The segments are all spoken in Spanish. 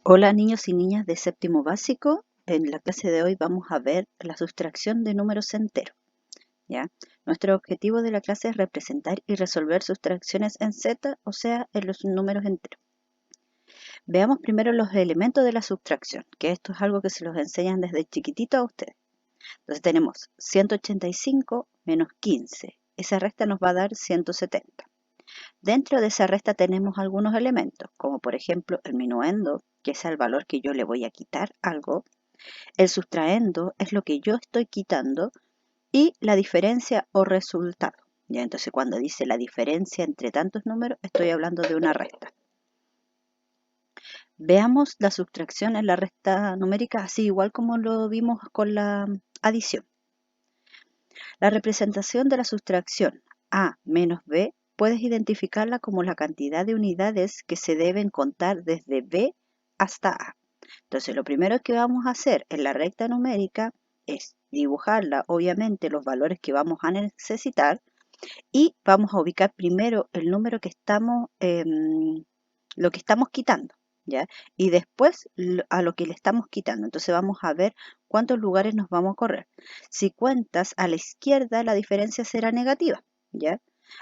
Hola niños y niñas de séptimo básico. En la clase de hoy vamos a ver la sustracción de números enteros. ¿Ya? Nuestro objetivo de la clase es representar y resolver sustracciones en Z, o sea, en los números enteros. Veamos primero los elementos de la sustracción, que esto es algo que se los enseñan desde chiquitito a ustedes. Entonces tenemos 185 menos 15. Esa resta nos va a dar 170. Dentro de esa resta tenemos algunos elementos, como por ejemplo el minuendo, que es el valor que yo le voy a quitar algo. El sustraendo es lo que yo estoy quitando y la diferencia o resultado. ¿Ya? Entonces, cuando dice la diferencia entre tantos números, estoy hablando de una resta. Veamos la sustracción en la resta numérica, así igual como lo vimos con la adición. La representación de la sustracción A menos B puedes identificarla como la cantidad de unidades que se deben contar desde B hasta A. Entonces, lo primero que vamos a hacer en la recta numérica es dibujarla, obviamente, los valores que vamos a necesitar y vamos a ubicar primero el número que estamos, lo que estamos quitando, ¿ya? Y después a lo que le estamos quitando. Entonces, vamos a ver cuántos lugares nos vamos a correr. Si cuentas a la izquierda, la diferencia será negativa, ¿ya?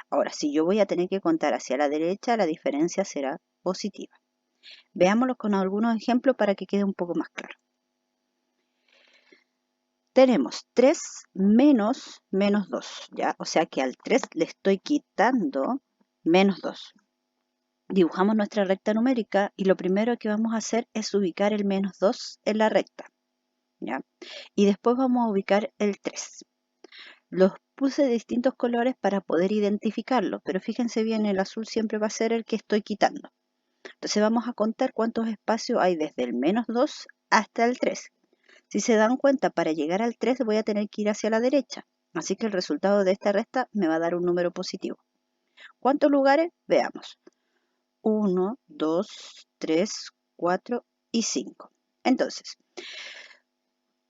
Ahora, si yo voy a tener que contar hacia la derecha, la diferencia será positiva. Veámoslo con algunos ejemplos para que quede un poco más claro. Tenemos 3 menos menos 2, ¿ya? O sea que al 3 le estoy quitando menos 2. Dibujamos nuestra recta numérica y lo primero que vamos a hacer es ubicar el menos 2 en la recta, ¿ya? Y después vamos a ubicar el 3. Los puse de distintos colores para poder identificarlo, pero fíjense bien, el azul siempre va a ser el que estoy quitando. Entonces vamos a contar cuántos espacios hay desde el menos 2 hasta el 3. Si se dan cuenta, para llegar al 3 voy a tener que ir hacia la derecha. Así que el resultado de esta resta me va a dar un número positivo. ¿Cuántos lugares? Veamos. 1, 2, 3, 4 y 5. Entonces,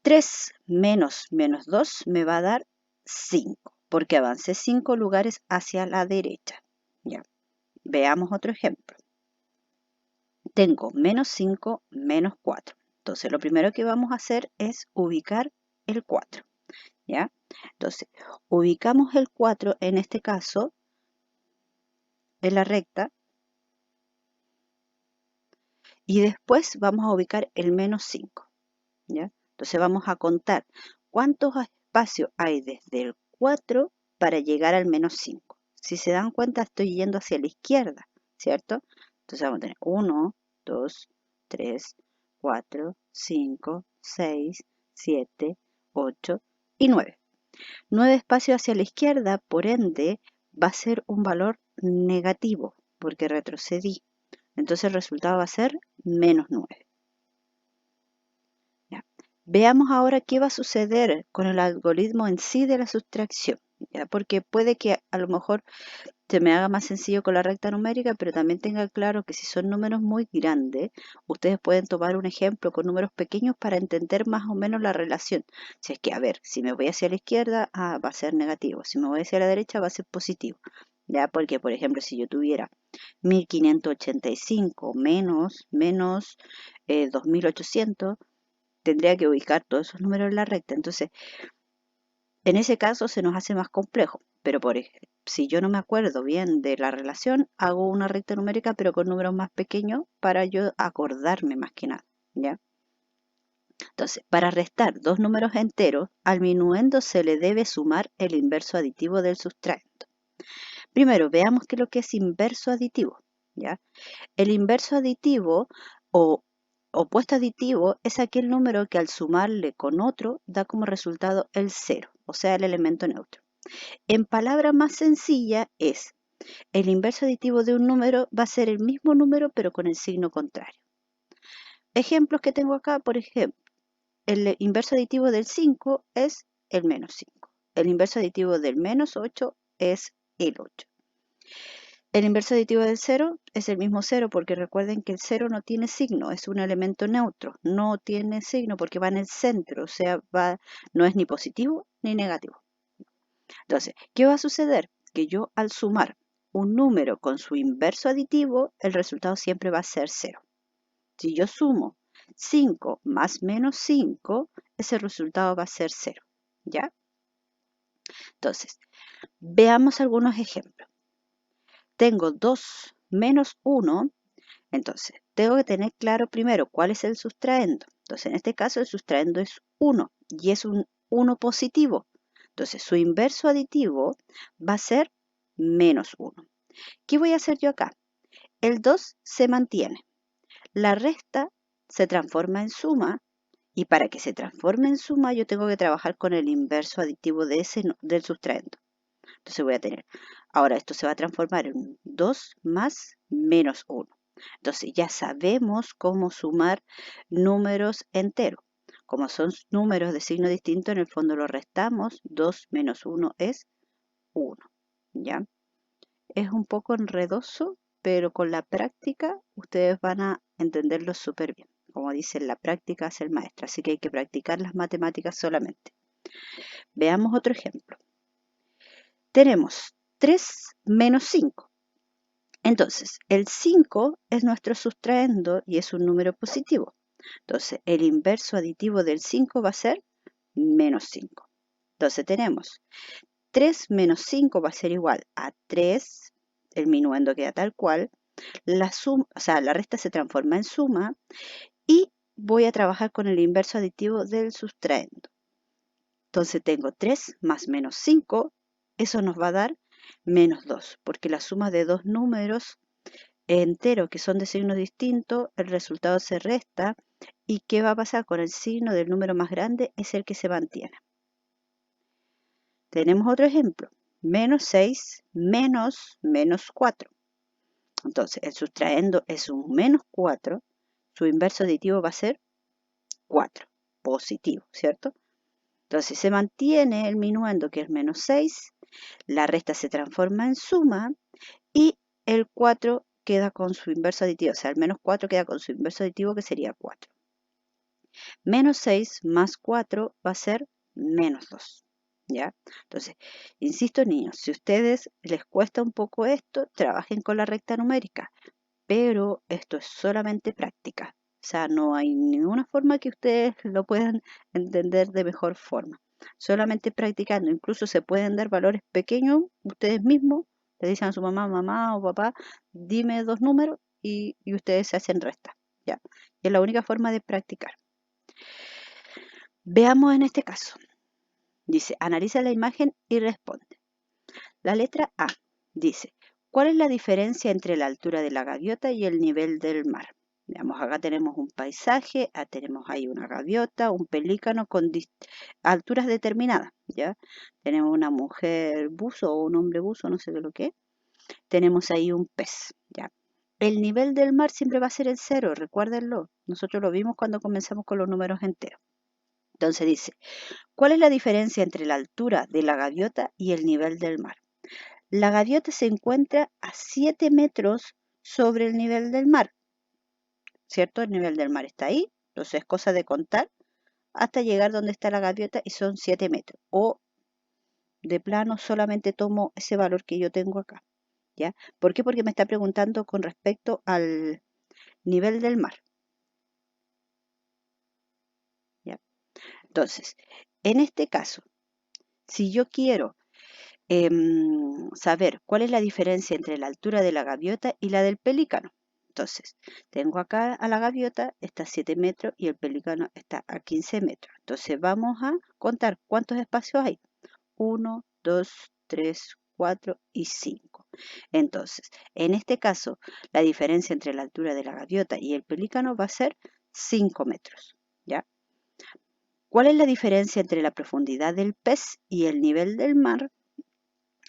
3 menos menos 2 me va a dar 5, porque avancé 5 lugares hacia la derecha. Ya. Veamos otro ejemplo. Tengo menos 5 menos 4. Entonces, lo primero que vamos a hacer es ubicar el 4. ¿Ya? Entonces, ubicamos el 4 en este caso en la recta y después vamos a ubicar el menos 5. ¿Ya? Entonces, vamos a contar cuántos espacios hay desde el 4 para llegar al menos 5. Si se dan cuenta, estoy yendo hacia la izquierda, ¿cierto? Entonces, vamos a tener 1, 2, 3, 4, 5, 6, 7, 8 y 9. 9 espacios hacia la izquierda, por ende, va a ser un valor negativo, porque retrocedí. Entonces el resultado va a ser menos 9. ¿Ya? Veamos ahora qué va a suceder con el algoritmo en sí de la sustracción, ¿ya? Porque puede que a lo mejor se me haga más sencillo con la recta numérica, pero también tenga claro que si son números muy grandes, ustedes pueden tomar un ejemplo con números pequeños para entender más o menos la relación. Si es que, a ver, si me voy hacia la izquierda, va a ser negativo. Si me voy hacia la derecha, va a ser positivo. ¿Ya? Porque, por ejemplo, si yo tuviera 1585 menos 2800, tendría que ubicar todos esos números en la recta. Entonces, en ese caso se nos hace más complejo, pero por ejemplo, si yo no me acuerdo bien de la relación, hago una recta numérica pero con números más pequeños para yo acordarme más que nada, ¿ya? Entonces, para restar dos números enteros, al minuendo se le debe sumar el inverso aditivo del sustraendo. Primero, veamos qué es lo que es inverso aditivo, ¿ya? El inverso aditivo o opuesto aditivo es aquel número que al sumarle con otro da como resultado el cero, o sea, el elemento neutro. En palabras más sencillas es, el inverso aditivo de un número va a ser el mismo número pero con el signo contrario. Ejemplos que tengo acá, por ejemplo, el inverso aditivo del 5 es el menos 5. El inverso aditivo del menos 8 es el 8. El inverso aditivo del 0 es el mismo 0 porque recuerden que el 0 no tiene signo, es un elemento neutro, no tiene signo porque va en el centro, o sea, no es ni positivo ni negativo. Entonces, ¿qué va a suceder? Que yo al sumar un número con su inverso aditivo, el resultado siempre va a ser 0. Si yo sumo 5 más menos 5, ese resultado va a ser 0, ¿ya? Entonces, veamos algunos ejemplos. Tengo 2 menos 1, entonces tengo que tener claro primero cuál es el sustraendo. Entonces, en este caso el sustraendo es 1 y es un 1 positivo. Entonces, su inverso aditivo va a ser menos 1. ¿Qué voy a hacer yo acá? El 2 se mantiene. La resta se transforma en suma y para que se transforme en suma yo tengo que trabajar con el inverso aditivo de del sustraendo. Entonces voy a tener, ahora esto se va a transformar en 2 más menos 1. Entonces ya sabemos cómo sumar números enteros. Como son números de signo distinto, en el fondo lo restamos. 2 menos 1 es 1. ¿Ya? Es un poco enredoso, pero con la práctica ustedes van a entenderlo súper bien. Como dicen, la práctica hace el maestro, así que hay que practicar las matemáticas solamente. Veamos otro ejemplo. Tenemos 3 menos 5. Entonces, el 5 es nuestro sustraendo y es un número positivo. Entonces, el inverso aditivo del 5 va a ser menos 5. Entonces, tenemos 3 menos 5 va a ser igual a 3, el minuendo queda tal cual, la resta se transforma en suma y voy a trabajar con el inverso aditivo del sustraendo. Entonces, tengo 3 más menos 5, eso nos va a dar menos 2, porque la suma de dos números enteros que son de signo distinto, el resultado se resta. ¿Y qué va a pasar con el signo del número más grande? Es el que se mantiene. Tenemos otro ejemplo. Menos 6 menos menos 4. Entonces, el sustraendo es un menos 4. Su inverso aditivo va a ser 4. Positivo, ¿cierto? Entonces, se mantiene el minuendo, que es menos 6. La resta se transforma en suma. Y el 4 queda con su inverso aditivo. O sea, el menos 4 queda con su inverso aditivo, que sería 4. Menos 6 más 4 va a ser menos 2. ¿Ya? Entonces, insisto, niños, si a ustedes les cuesta un poco esto, trabajen con la recta numérica, pero esto es solamente práctica. O sea, no hay ninguna forma que ustedes lo puedan entender de mejor forma. Solamente practicando, incluso se pueden dar valores pequeños ustedes mismos, le dicen a su mamá, mamá o papá, dime dos números y ustedes se hacen resta. ¿Ya? Y es la única forma de practicar. Veamos en este caso. Dice, analiza la imagen y responde. La letra A dice, ¿cuál es la diferencia entre la altura de la gaviota y el nivel del mar? Veamos, acá tenemos un paisaje, tenemos ahí una gaviota, un pelícano con alturas determinadas, ¿ya? Tenemos una mujer buzo o un hombre buzo, no sé de lo que es. Tenemos ahí un pez, ¿ya? El nivel del mar siempre va a ser el 0, recuérdenlo. Nosotros lo vimos cuando comenzamos con los números enteros. Entonces dice, ¿cuál es la diferencia entre la altura de la gaviota y el nivel del mar? La gaviota se encuentra a 7 metros sobre el nivel del mar, ¿cierto? El nivel del mar está ahí, entonces es cosa de contar hasta llegar donde está la gaviota y son 7 metros. O de plano solamente tomo ese valor que yo tengo acá, ¿ya? ¿Por qué? Porque me está preguntando con respecto al nivel del mar, ¿ya? Entonces, en este caso, si yo quiero saber cuál es la diferencia entre la altura de la gaviota y la del pelícano. Entonces, tengo acá a la gaviota, está a 7 metros y el pelícano está a 15 metros. Entonces, vamos a contar cuántos espacios hay. 1, 2, 3, 4 y 5. Entonces, en este caso, la diferencia entre la altura de la gaviota y el pelícano va a ser 5 metros. ¿Ya? ¿Cuál es la diferencia entre la profundidad del pez y el nivel del mar?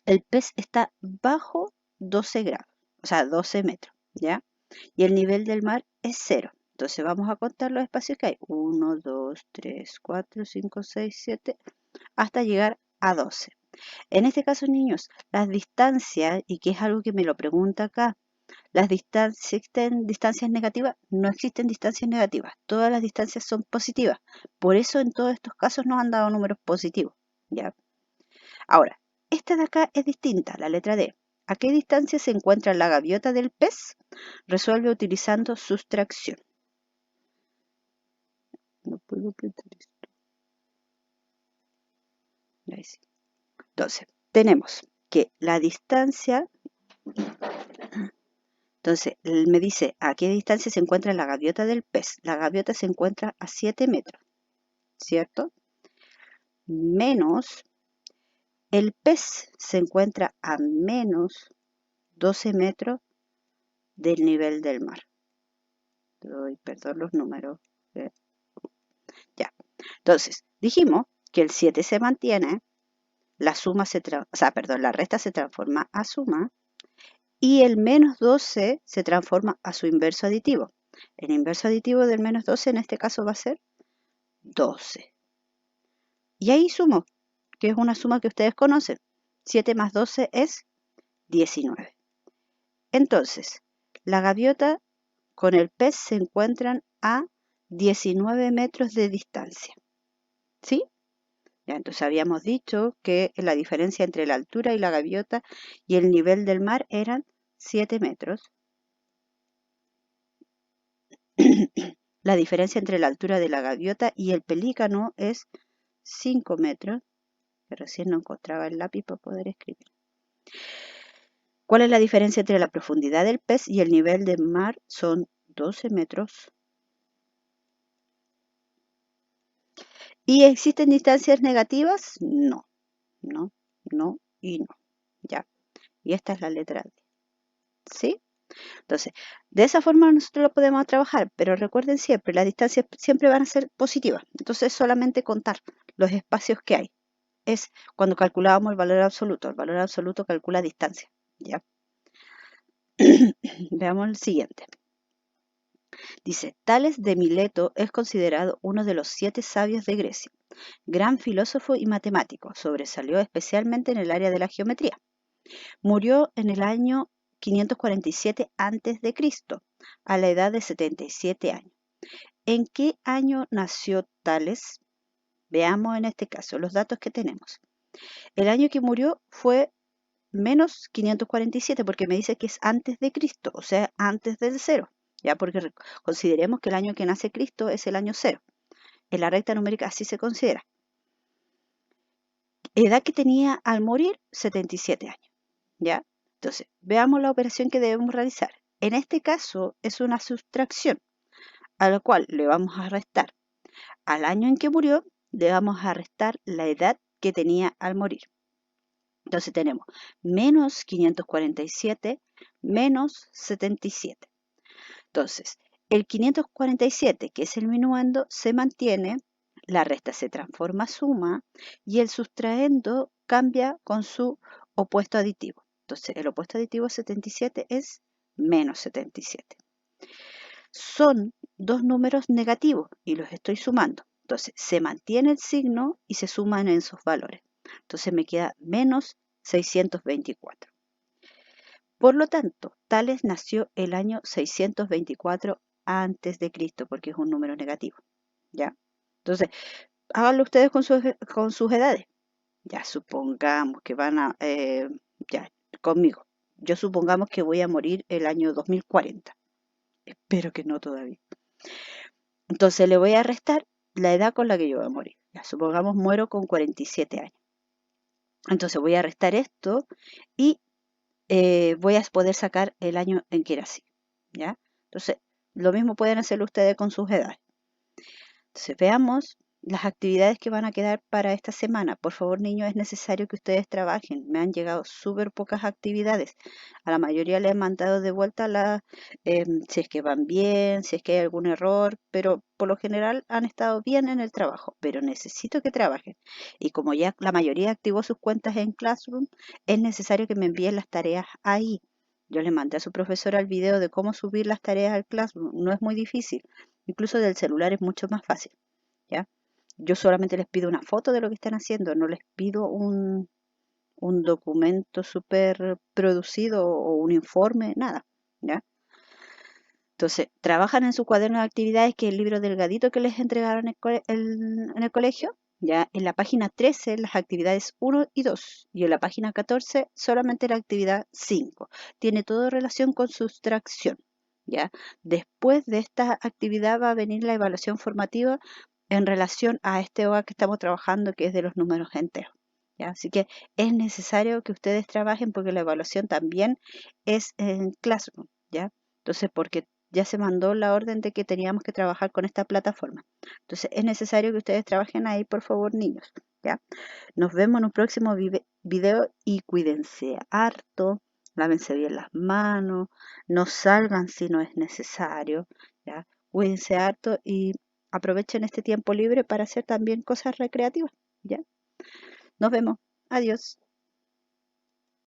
El pez está bajo 12 grados, o sea, 12 metros, ¿ya? Y el nivel del mar es 0. Entonces vamos a contar los espacios que hay. 1, 2, 3, 4, 5, 6, 7, hasta llegar a 12. En este caso, niños, las distancias, y que es algo que me lo pregunta acá, ¿existen distancias negativas? No existen distancias negativas. Todas las distancias son positivas. Por eso en todos estos casos nos han dado números positivos, ¿ya? Ahora, esta de acá es distinta, la letra D. ¿A qué distancia se encuentra la gaviota del pez? Resuelve utilizando sustracción. No puedo apretar esto. Ahí sí. Entonces, tenemos que la distancia, entonces me dice a qué distancia se encuentra la gaviota del pez. La gaviota se encuentra a 7 metros, ¿cierto? Menos el pez se encuentra a menos 12 metros del nivel del mar. Perdón los números. Ya. Entonces, dijimos que el 7 se mantiene, la resta se transforma a suma y el menos 12 se transforma a su inverso aditivo. El inverso aditivo del menos 12 en este caso va a ser 12. Y ahí sumo, que es una suma que ustedes conocen. 7 más 12 es 19. Entonces, la gaviota con el pez se encuentran a 19 metros de distancia. ¿Sí? Ya, entonces habíamos dicho que la diferencia entre la altura y la gaviota y el nivel del mar eran 7 metros. La diferencia entre la altura de la gaviota y el pelícano es 5 metros. Que recién no encontraba el lápiz para poder escribir. ¿Cuál es la diferencia entre la profundidad del pez y el nivel del mar? Son 12 metros. ¿Y existen distancias negativas? No, no, no y no. Ya. Y esta es la letra D. ¿Sí? Entonces, de esa forma nosotros lo podemos trabajar, pero recuerden siempre, las distancias siempre van a ser positivas. Entonces, solamente contar los espacios que hay. Es cuando calculábamos el valor absoluto. El valor absoluto calcula distancia. ¿Ya? Veamos el siguiente. Dice, Tales de Mileto es considerado uno de los 7 sabios de Grecia. Gran filósofo y matemático, sobresalió especialmente en el área de la geometría. Murió en el año 547 a.C., a la edad de 77 años. ¿En qué año nació Tales? Veamos en este caso los datos que tenemos. El año que murió fue menos 547 porque me dice que es antes de Cristo, o sea, antes del 0. Ya, porque consideremos que el año que nace Cristo es el año 0. En la recta numérica así se considera. Edad que tenía al morir, 77 años. ¿Ya? Entonces, veamos la operación que debemos realizar. En este caso es una sustracción, a la cual le vamos a restar al año en que murió, le vamos a restar la edad que tenía al morir. Entonces tenemos menos 547 menos 77. Entonces, el 547, que es el minuendo, se mantiene, la resta se transforma a suma y el sustraendo cambia con su opuesto aditivo. Entonces, el opuesto aditivo a 77 es menos 77. Son dos números negativos y los estoy sumando. Entonces, se mantiene el signo y se suman en sus valores. Entonces, me queda menos 624. Por lo tanto, Tales nació el año 624 antes de Cristo, porque es un número negativo. ¿Ya? Entonces, háganlo ustedes con sus edades. Ya, supongamos que van a, ya, conmigo. Yo supongamos que voy a morir el año 2040. Espero que no todavía. Entonces le voy a restar la edad con la que yo voy a morir. Ya, supongamos muero con 47 años. Entonces voy a restar esto y voy a poder sacar el año en que nací. ¿Ya? Entonces, lo mismo pueden hacerlo ustedes con sus edades. Entonces, veamos las actividades que van a quedar para esta semana. Por favor, niños, es necesario que ustedes trabajen. Me han llegado súper pocas actividades. A la mayoría les he mandado de vuelta si es que van bien, si es que hay algún error, pero por lo general han estado bien en el trabajo. Pero necesito que trabajen. Y como ya la mayoría activó sus cuentas en Classroom, es necesario que me envíen las tareas ahí. Yo le mandé a su profesora el video de cómo subir las tareas al Classroom. No es muy difícil. Incluso del celular es mucho más fácil. ¿Ya? Yo solamente les pido una foto de lo que están haciendo, no les pido un documento súper producido o un informe, nada, ¿ya? Entonces, trabajan en su cuaderno de actividades, que es el libro delgadito que les entregaron en el colegio, ya en la página 13 las actividades 1 y 2 y en la página 14 solamente la actividad 5. Tiene todo relación con sustracción, ¿ya? Después de esta actividad va a venir la evaluación formativa en relación a este OA que estamos trabajando, que es de los números enteros, ¿ya? Así que es necesario que ustedes trabajen porque la evaluación también es en Classroom, ¿ya? Entonces, porque ya se mandó la orden de que teníamos que trabajar con esta plataforma. Entonces, es necesario que ustedes trabajen ahí, por favor, niños, ¿ya? Nos vemos en un próximo video y cuídense harto, lávense bien las manos, no salgan si no es necesario, ¿ya? Cuídense harto y aprovechen este tiempo libre para hacer también cosas recreativas, ¿ya? Nos vemos. Adiós.